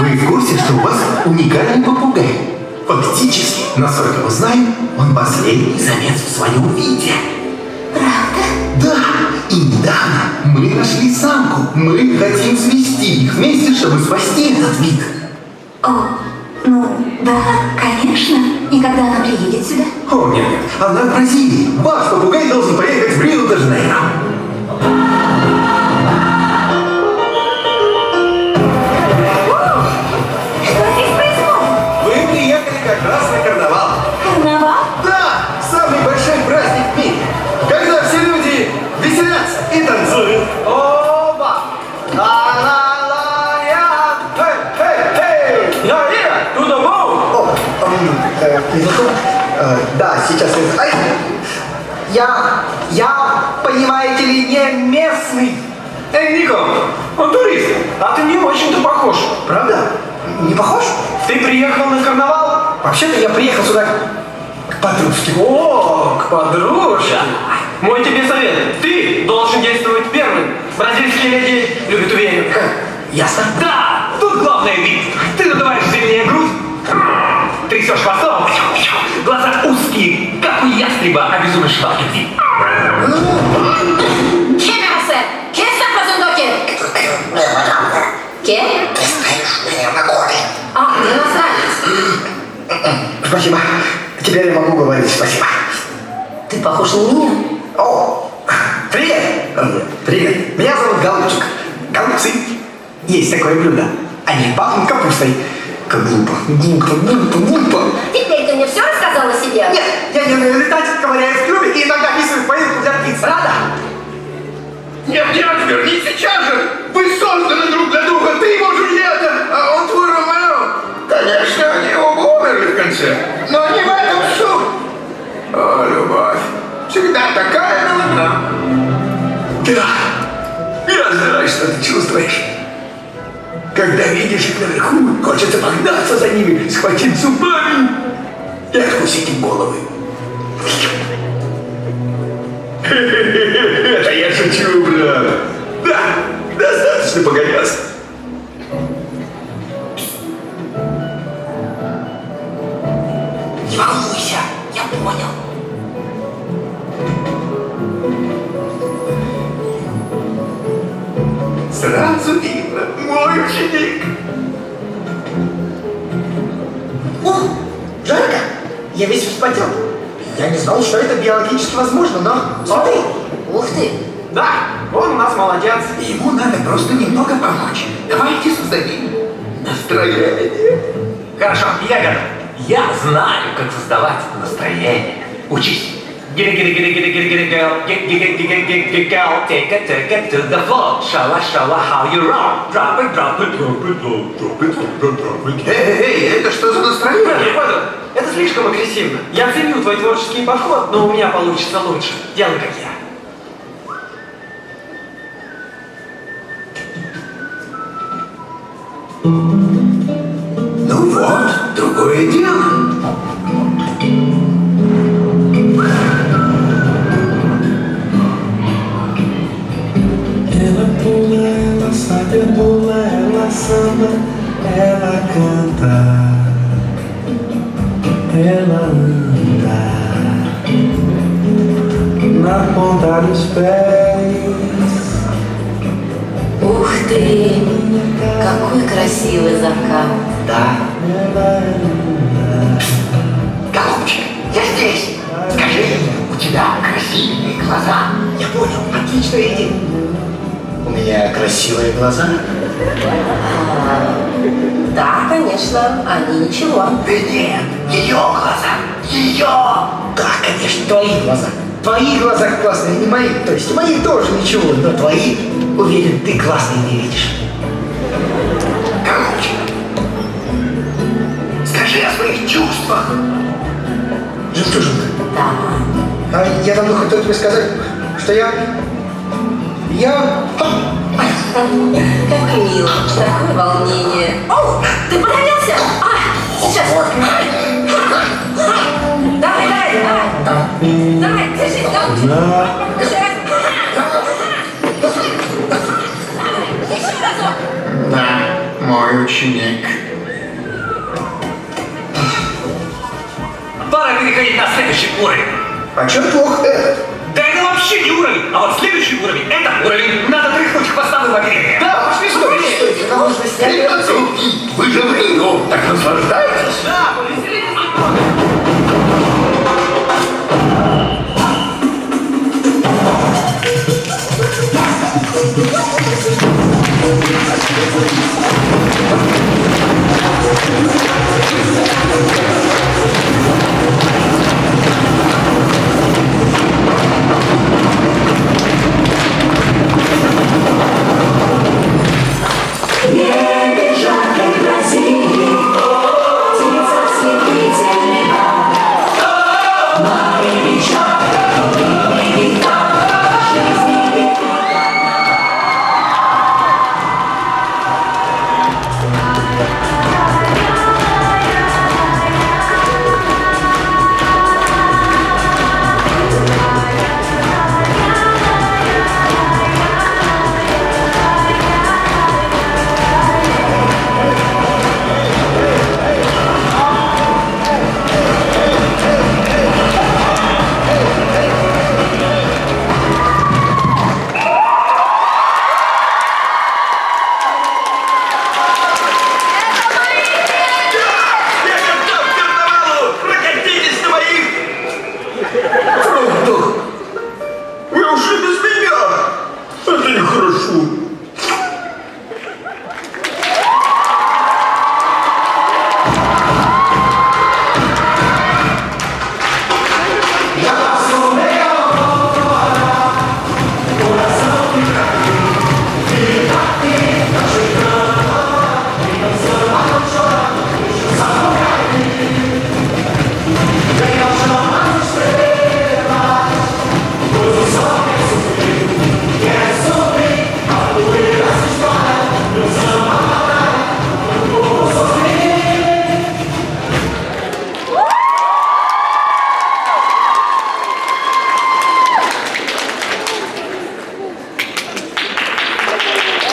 Вы в курсе, что у вас уникальный попугай? Фактически, насколько мы знаем, он последний самец в своем виде. Правда? Да, и недавно мы нашли самку. Мы хотим свести их вместе, чтобы спасти этот вид. О, ну, да, конечно. И когда она приедет сюда? О, нет, она в Бразилии. Ваш попугай должен поехать в Рио-де-Жанейро. Что здесь происходит? Вы приехали как раз на карнавал. Карнавал? Да, самый большой праздник в мире. Когда все люди веселятся и танцуют. Оба! Ла-ла-ла-я! Эй! Я, туда воу! Минуту. Да, сейчас я... Ай! Я, понимаете ли, не местный. Эй, Нико, он турист, а ты не очень-то похож. Правда? Не похож? Ты приехал на карнавал? Вообще-то я приехал сюда к подружке. О, к подружке. Мой тебе совет. Ты должен действовать первым. Бразильские леди любят уверенных. Ясно? Да, тут главное вид. Ты надуваешь длиннее грудь, трясешь хвостом, глаза узкие, как у ястреба, обезумевшего от любви. Che me hace? ¿Qué está pasando aquí? ¿Qué? Ты стоишь у меня на горе. А, иностранец. Спасибо. Теперь я могу говорить спасибо. Ты похож на меня. О, привет. Привет. Меня зовут Голубчик. Голубцы. Есть такое блюдо. Они пахнут капустой. Как глупо. Глупо. Теперь ты мне все рассказал о себе? Нет, я не умею летать, ковыряю в клюве и иногда писаю в поилку для птиц. Рада? Нет, вернись сейчас же! Вы созданы друг для друга, ты его Джульетта, а он твой Ромео. Конечно, они оба умерли в конце, но не в этом суть. О, любовь, всегда такая нужна. Да. Я знаю, что ты чувствуешь. Когда видишь их наверху, хочется погнаться за ними, схватить зубами и откусить им головы. Это я шучу, брат. Да, достаточно погоняться. Не волнуйся, я понял. Сразу видно, мой ученик. О, жарко. Я весь вспотел. Я не знал, что это биологически возможно, но смотри. Ух ты. Да, он у нас молодец. Ему надо просто немного помочь. Давайте создадим настроение. Хорошо, я готов. Я знаю, как создавать настроение. Учись. Get it, girl. Get girl. Take it to the floor. Show us how you roll. Drop it, Эй, это что за настроение? Не понял. Это слишком агрессивно. Я ценю твой творческий подход, но у меня получится лучше. Делай как я. Ну вот, другое дело. Ela pula, ela sabe, pula, ela samba, ela canta, ela anda na ponta dos pés. Ух ты. Какой красивый закат. Да. Ela anda. Голубчик, я здесь. Скажи, у тебя красивые глаза. Я понял, отличная идея. У меня красивые глаза? Да, конечно, они ничего. Да нет, ее глаза. Ее. Да, конечно, твои глаза. Твои глаза классные, не мои. То есть мои тоже ничего, но твои, уверен, ты классные не видишь. Голубчик, скажи о своих чувствах. Жемчужинка. Да. А я давно хотел тебе сказать, что я... Как мило. Такое волнение. О, ты подавился? Сейчас. Давай, держись, давай. Еще раз. Еще разок. Да, мой мой ученик. Пора переходить на следующий уровень. А чем плохо этот? Да это вообще не уровень, а вот следующий уровень, это уровень. Надо тряхнуть хвостовым оперением. Да, пошли, стойте, нам нужно снять. Ребята, вы же в Рингу, так наслаждайтесь. Да, повеселитесь немного. Небе жаркой Бразилии, птица слепитель неба. Море вечер, длинный века, жизни века. Я готов к карнавалу! Прокатитесь на моих фруктах! Вы ушли без меня! Это нехорошо.